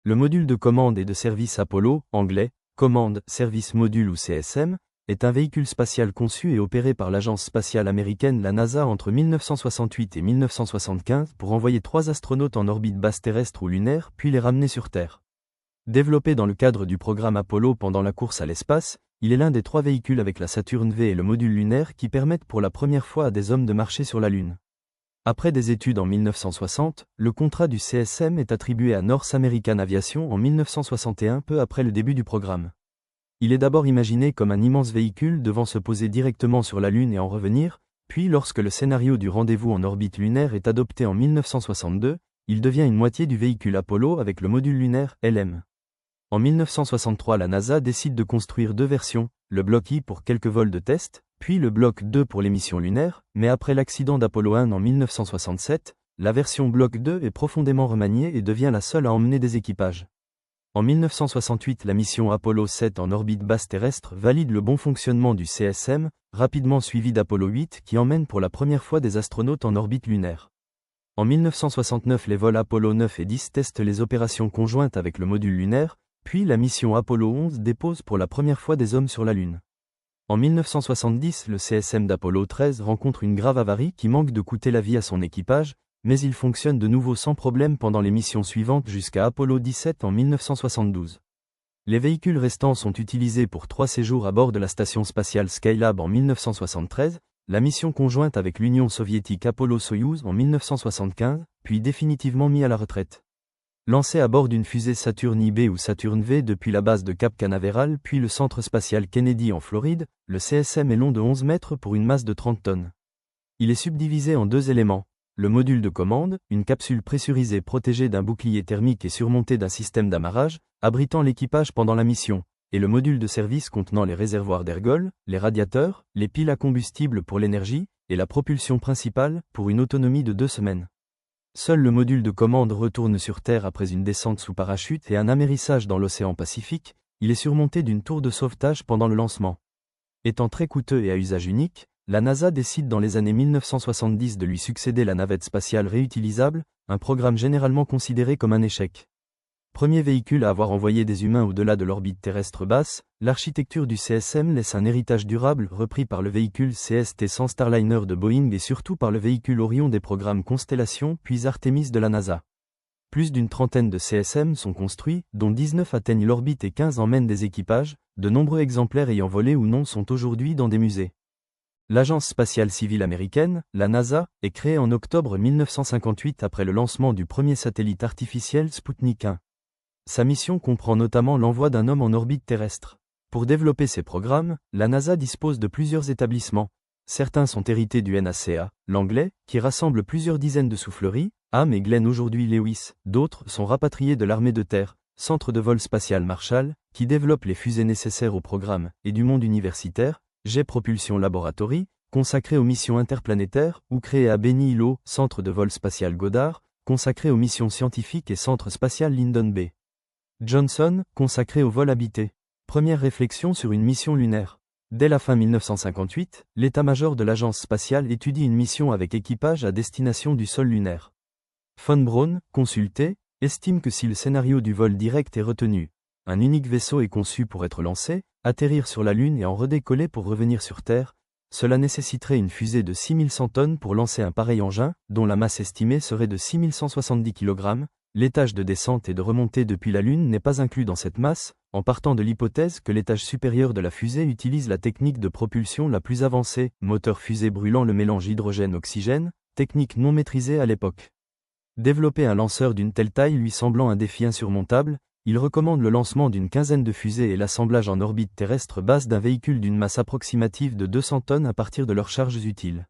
Le module de commande et de service Apollo, anglais, Command Service Module ou CSM, est un véhicule spatial conçu et opéré par l'agence spatiale américaine la NASA entre 1968 et 1975 pour envoyer 3 astronautes en orbite basse terrestre ou lunaire puis les ramener sur Terre. Développé dans le cadre du programme Apollo pendant la course à l'espace, il est l'un des 3 véhicules avec la Saturn V et le module lunaire qui permettent pour la première fois à des hommes de marcher sur la Lune. Après des études en 1960, le contrat du CSM est attribué à North American Aviation en 1961 peu après le début du programme. Il est d'abord imaginé comme un immense véhicule devant se poser directement sur la Lune et en revenir, puis lorsque le scénario du rendez-vous en orbite lunaire est adopté en 1962, il devient une moitié du véhicule Apollo avec le module lunaire LM. En 1963, la NASA décide de construire 2 versions, le bloc I pour quelques vols de test, puis le bloc 2 pour les missions lunaires, mais après l'accident d'Apollo 1 en 1967, la version bloc 2 est profondément remaniée et devient la seule à emmener des équipages. En 1968, la mission Apollo 7 en orbite basse terrestre valide le bon fonctionnement du CSM, rapidement suivi d'Apollo 8 qui emmène pour la première fois des astronautes en orbite lunaire. En 1969, les vols Apollo 9 et 10 testent les opérations conjointes avec le module lunaire, puis la mission Apollo 11 dépose pour la première fois des hommes sur la Lune. En 1970, le CSM d'Apollo 13 rencontre une grave avarie qui manque de coûter la vie à son équipage, mais il fonctionne de nouveau sans problème pendant les missions suivantes jusqu'à Apollo 17 en 1972. Les véhicules restants sont utilisés pour 3 séjours à bord de la station spatiale Skylab en 1973, la mission conjointe avec l'Union soviétique Apollo-Soyouz en 1975, puis définitivement mis à la retraite. Lancé à bord d'une fusée Saturn IB ou Saturn V depuis la base de Cap Canaveral puis le centre spatial Kennedy en Floride, le CSM est long de 11 mètres pour une masse de 30 tonnes. Il est subdivisé en 2 éléments. Le module de commande, une capsule pressurisée protégée d'un bouclier thermique et surmontée d'un système d'amarrage, abritant l'équipage pendant la mission, et le module de service contenant les réservoirs d'ergols, les radiateurs, les piles à combustible pour l'énergie, et la propulsion principale, pour une autonomie de 2 semaines. Seul le module de commande retourne sur Terre après une descente sous parachute et un amérissage dans l'océan Pacifique, il est surmonté d'une tour de sauvetage pendant le lancement. Étant très coûteux et à usage unique, la NASA décide dans les années 1970 de lui succéder la navette spatiale réutilisable, un programme généralement considéré comme un échec. Premier véhicule à avoir envoyé des humains au-delà de l'orbite terrestre basse, l'architecture du CSM laisse un héritage durable repris par le véhicule CST-100 Starliner de Boeing et surtout par le véhicule Orion des programmes Constellation puis Artemis de la NASA. Plus d'une trentaine de CSM sont construits, dont 19 atteignent l'orbite et 15 emmènent des équipages, de nombreux exemplaires ayant volé ou non sont aujourd'hui dans des musées. L'Agence spatiale civile américaine, la NASA, est créée en octobre 1958 après le lancement du premier satellite artificiel Sputnik 1. Sa mission comprend notamment l'envoi d'un homme en orbite terrestre. Pour développer ces programmes, la NASA dispose de plusieurs établissements. Certains sont hérités du NACA, l'anglais, qui rassemble plusieurs dizaines de souffleries, Ham et Glenn aujourd'hui Lewis. D'autres sont rapatriés de l'armée de terre, Centre de vol spatial Marshall, qui développe les fusées nécessaires au programme, et du monde universitaire, Jet Propulsion Laboratory, consacré aux missions interplanétaires, ou créé à Beni-Îlot, Centre de vol spatial Goddard, consacré aux missions scientifiques et Centre spatial Lyndon B. Johnson, consacré au vol habité. Première réflexion sur une mission lunaire. Dès la fin 1958, l'état-major de l'agence spatiale étudie une mission avec équipage à destination du sol lunaire. Von Braun, consulté, estime que si le scénario du vol direct est retenu, un unique vaisseau est conçu pour être lancé, atterrir sur la Lune et en redécoller pour revenir sur Terre, cela nécessiterait une fusée de 6100 tonnes pour lancer un pareil engin, dont la masse estimée serait de 6170 kg. L'étage de descente et de remontée depuis la Lune n'est pas inclus dans cette masse, en partant de l'hypothèse que l'étage supérieur de la fusée utilise la technique de propulsion la plus avancée, moteur fusée brûlant le mélange hydrogène-oxygène, technique non maîtrisée à l'époque. Développer un lanceur d'une telle taille lui semblant un défi insurmontable, il recommande le lancement d'une quinzaine de fusées et l'assemblage en orbite terrestre basse d'un véhicule d'une masse approximative de 200 tonnes à partir de leurs charges utiles.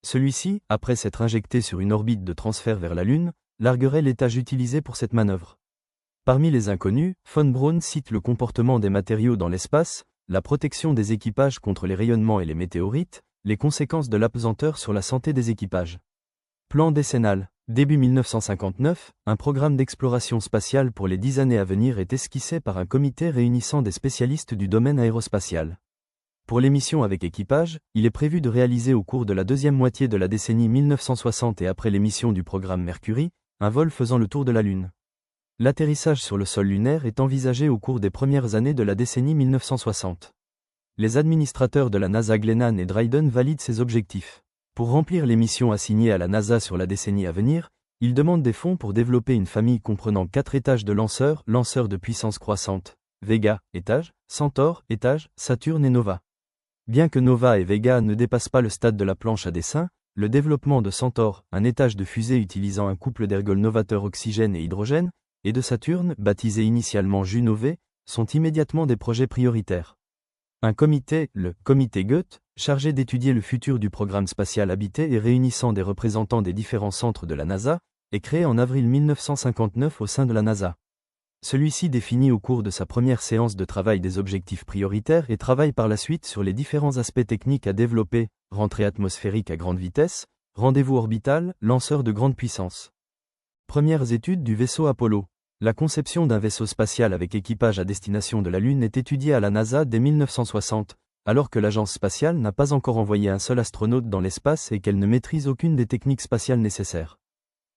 Celui-ci, après s'être injecté sur une orbite de transfert vers la Lune, larguerait l'étage utilisé pour cette manœuvre. Parmi les inconnus, von Braun cite le comportement des matériaux dans l'espace, la protection des équipages contre les rayonnements et les météorites, les conséquences de l'apesanteur sur la santé des équipages. Plan décennal. Début 1959, un programme d'exploration spatiale pour les 10 années à venir est esquissé par un comité réunissant des spécialistes du domaine aérospatial. Pour les missions avec équipage, il est prévu de réaliser au cours de la deuxième moitié de la décennie 1960 et après les missions du programme Mercury, un vol faisant le tour de la Lune. L'atterrissage sur le sol lunaire est envisagé au cours des premières années de la décennie 1960. Les administrateurs de la NASA Glennan et Dryden valident ces objectifs. Pour remplir les missions assignées à la NASA sur la décennie à venir, ils demandent des fonds pour développer une famille comprenant 4 étages de lanceurs de puissance croissante, Vega, étage, Centaur, étage, Saturne et Nova. Bien que Nova et Vega ne dépassent pas le stade de la planche à dessin, le développement de Centaur, un étage de fusée utilisant un couple d'ergols novateur oxygène et hydrogène, et de Saturne, baptisé initialement Juno V, sont immédiatement des projets prioritaires. Un comité, le comité Goethe, chargé d'étudier le futur du programme spatial habité et réunissant des représentants des différents centres de la NASA, est créé en avril 1959 au sein de la NASA. Celui-ci définit au cours de sa première séance de travail des objectifs prioritaires et travaille par la suite sur les différents aspects techniques à développer, rentrée atmosphérique à grande vitesse, rendez-vous orbital, lanceur de grande puissance. Premières études du vaisseau Apollo. La conception d'un vaisseau spatial avec équipage à destination de la Lune est étudiée à la NASA dès 1960, alors que l'agence spatiale n'a pas encore envoyé un seul astronaute dans l'espace et qu'elle ne maîtrise aucune des techniques spatiales nécessaires.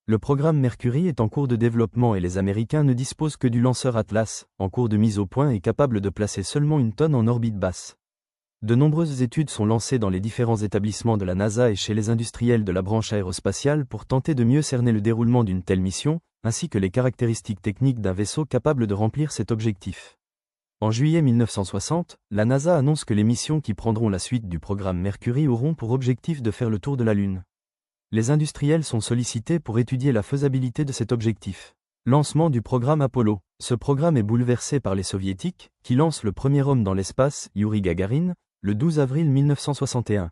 Le programme Mercury est en cours de développement et les Américains ne disposent que du lanceur Atlas, en cours de mise au point et capable de placer seulement une tonne en orbite basse. De nombreuses études sont lancées dans les différents établissements de la NASA et chez les industriels de la branche aérospatiale pour tenter de mieux cerner le déroulement d'une telle mission, ainsi que les caractéristiques techniques d'un vaisseau capable de remplir cet objectif. En juillet 1960, la NASA annonce que les missions qui prendront la suite du programme Mercury auront pour objectif de faire le tour de la Lune. Les industriels sont sollicités pour étudier la faisabilité de cet objectif. Lancement du programme Apollo. Ce programme est bouleversé par les soviétiques, qui lancent le premier homme dans l'espace, Youri Gagarin, le 12 avril 1961.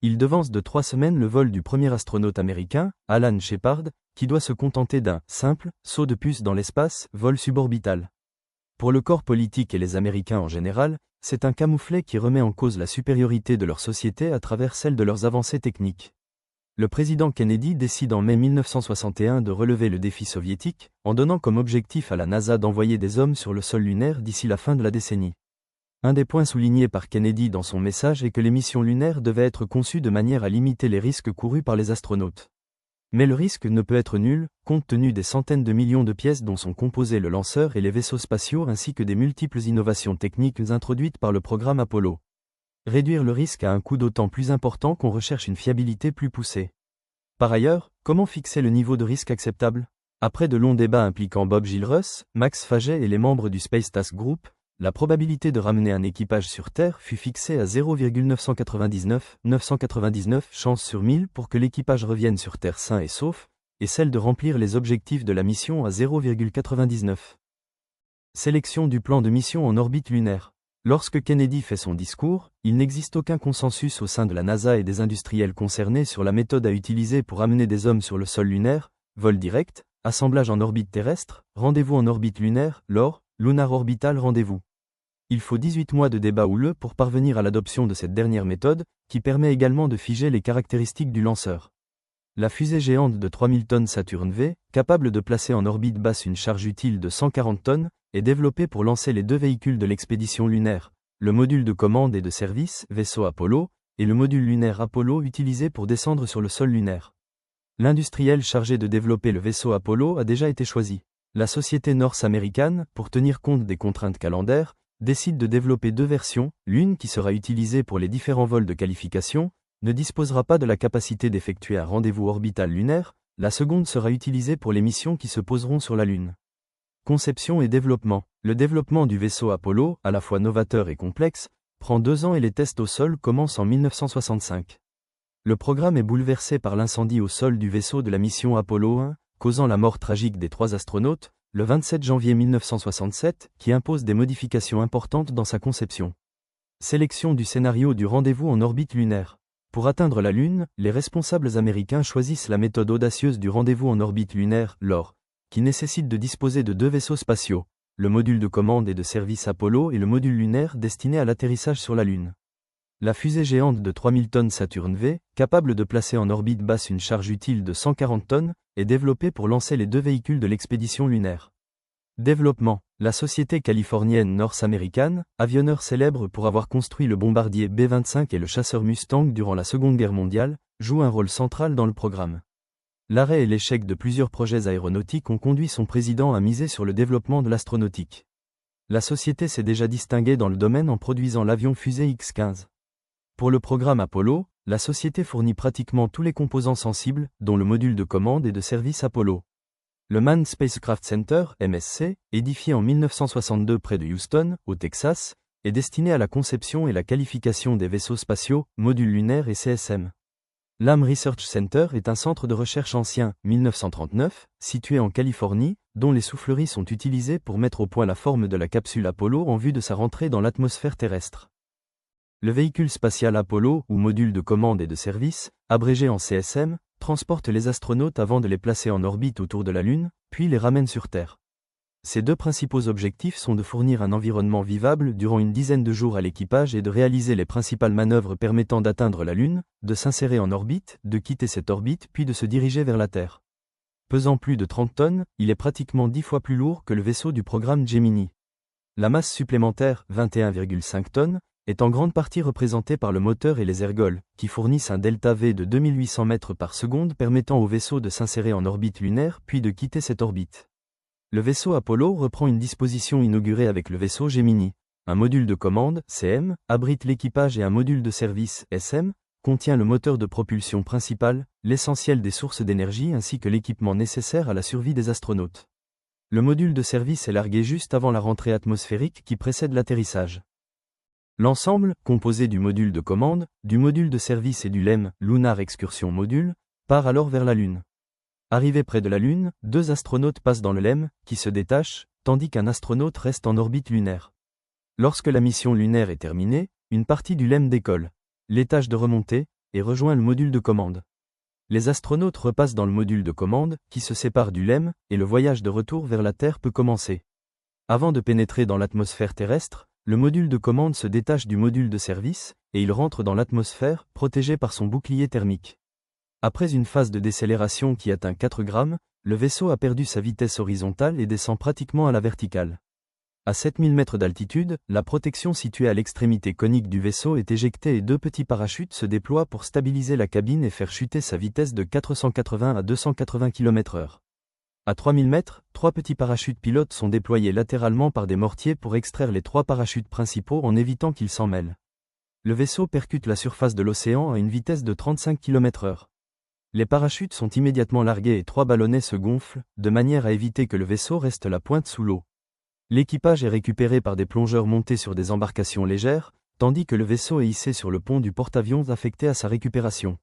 Il devance de 3 semaines le vol du premier astronaute américain, Alan Shepard, qui doit se contenter d'un simple saut de puce dans l'espace, vol suborbital. Pour le corps politique et les Américains en général, c'est un camouflet qui remet en cause la supériorité de leur société à travers celle de leurs avancées techniques. Le président Kennedy décide en mai 1961 de relever le défi soviétique, en donnant comme objectif à la NASA d'envoyer des hommes sur le sol lunaire d'ici la fin de la décennie. Un des points soulignés par Kennedy dans son message est que les missions lunaires devaient être conçues de manière à limiter les risques courus par les astronautes. Mais le risque ne peut être nul, compte tenu des centaines de millions de pièces dont sont composés le lanceur et les vaisseaux spatiaux ainsi que des multiples innovations techniques introduites par le programme Apollo. Réduire le risque a un coût d'autant plus important qu'on recherche une fiabilité plus poussée. Par ailleurs, comment fixer le niveau de risque acceptable ? Après de longs débats impliquant Bob Gilruth, Max Faget et les membres du Space Task Group, la probabilité de ramener un équipage sur Terre fut fixée à 0,999 chances sur 1000 pour que l'équipage revienne sur Terre sain et sauf, et celle de remplir les objectifs de la mission à 0,99. Sélection du plan de mission en orbite lunaire. Lorsque Kennedy fait son discours, il n'existe aucun consensus au sein de la NASA et des industriels concernés sur la méthode à utiliser pour amener des hommes sur le sol lunaire, vol direct, assemblage en orbite terrestre, rendez-vous en orbite lunaire, LOR, Lunar Orbital Rendez-vous. Il faut 18 mois de débat houleux pour parvenir à l'adoption de cette dernière méthode, qui permet également de figer les caractéristiques du lanceur. La fusée géante de 3000 tonnes Saturne V, capable de placer en orbite basse une charge utile de 140 tonnes, est développée pour lancer les 2 véhicules de l'expédition lunaire, le module de commande et de service, vaisseau Apollo, et le module lunaire Apollo utilisé pour descendre sur le sol lunaire. L'industriel chargé de développer le vaisseau Apollo a déjà été choisi. La société North American, pour tenir compte des contraintes calendaires, décide de développer 2 versions, l'une qui sera utilisée pour les différents vols de qualification, ne disposera pas de la capacité d'effectuer un rendez-vous orbital lunaire, la seconde sera utilisée pour les missions qui se poseront sur la Lune. Conception et développement. Le développement du vaisseau Apollo, à la fois novateur et complexe, prend 2 ans et les tests au sol commencent en 1965. Le programme est bouleversé par l'incendie au sol du vaisseau de la mission Apollo 1, causant la mort tragique des 3 astronautes, le 27 janvier 1967, qui impose des modifications importantes dans sa conception. Sélection du scénario du rendez-vous en orbite lunaire. Pour atteindre la Lune, les responsables américains choisissent la méthode audacieuse du rendez-vous en orbite lunaire, LOR, qui nécessite de disposer de 2 vaisseaux spatiaux, le module de commande et de service Apollo et le module lunaire destiné à l'atterrissage sur la Lune. La fusée géante de 3000 tonnes Saturne V, capable de placer en orbite basse une charge utile de 140 tonnes, est développée pour lancer les 2 véhicules de l'expédition lunaire. Développement. La société californienne North American, avionneur célèbre pour avoir construit le bombardier B-25 et le chasseur Mustang durant la Seconde Guerre mondiale, joue un rôle central dans le programme. L'arrêt et l'échec de plusieurs projets aéronautiques ont conduit son président à miser sur le développement de l'astronautique. La société s'est déjà distinguée dans le domaine en produisant l'avion-fusée X-15. Pour le programme Apollo, la société fournit pratiquement tous les composants sensibles, dont le module de commande et de service Apollo. Le Manned Spacecraft Center, MSC, édifié en 1962 près de Houston, au Texas, est destiné à la conception et la qualification des vaisseaux spatiaux, modules lunaires et CSM. L'AM Research Center est un centre de recherche ancien, 1939, situé en Californie, dont les souffleries sont utilisées pour mettre au point la forme de la capsule Apollo en vue de sa rentrée dans l'atmosphère terrestre. Le véhicule spatial Apollo, ou module de commande et de service, abrégé en CSM, transporte les astronautes avant de les placer en orbite autour de la Lune, puis les ramène sur Terre. Ses deux principaux objectifs sont de fournir un environnement vivable durant une dizaine de jours à l'équipage et de réaliser les principales manœuvres permettant d'atteindre la Lune, de s'insérer en orbite, de quitter cette orbite puis de se diriger vers la Terre. Pesant plus de 30 tonnes, il est pratiquement 10 fois plus lourd que le vaisseau du programme Gemini. La masse supplémentaire, 21,5 tonnes, est en grande partie représentée par le moteur et les ergols, qui fournissent un delta V de 2800 mètres par seconde permettant au vaisseau de s'insérer en orbite lunaire puis de quitter cette orbite. Le vaisseau Apollo reprend une disposition inaugurée avec le vaisseau Gemini. Un module de commande, CM, abrite l'équipage et un module de service, SM, contient le moteur de propulsion principal, l'essentiel des sources d'énergie ainsi que l'équipement nécessaire à la survie des astronautes. Le module de service est largué juste avant la rentrée atmosphérique qui précède l'atterrissage. L'ensemble, composé du module de commande, du module de service et du LEM, Lunar Excursion Module, part alors vers la Lune. Arrivés près de la Lune, 2 astronautes passent dans le LEM, qui se détache, tandis qu'un astronaute reste en orbite lunaire. Lorsque la mission lunaire est terminée, une partie du LEM décolle, l'étage de remontée, et rejoint le module de commande. Les astronautes repassent dans le module de commande, qui se sépare du LEM, et le voyage de retour vers la Terre peut commencer. Avant de pénétrer dans l'atmosphère terrestre, le module de commande se détache du module de service, et il rentre dans l'atmosphère, protégé par son bouclier thermique. Après une phase de décélération qui atteint 4 grammes, le vaisseau a perdu sa vitesse horizontale et descend pratiquement à la verticale. À 7000 mètres d'altitude, la protection située à l'extrémité conique du vaisseau est éjectée et 2 petits parachutes se déploient pour stabiliser la cabine et faire chuter sa vitesse de 480 à 280 km/h. À 3000 mètres, 3 petits parachutes pilotes sont déployés latéralement par des mortiers pour extraire les 3 parachutes principaux en évitant qu'ils s'en mêlent. Le vaisseau percute la surface de l'océan à une vitesse de 35 km/h. Les parachutes sont immédiatement largués et 3 ballonnets se gonflent, de manière à éviter que le vaisseau reste la pointe sous l'eau. L'équipage est récupéré par des plongeurs montés sur des embarcations légères, tandis que le vaisseau est hissé sur le pont du porte-avions affecté à sa récupération.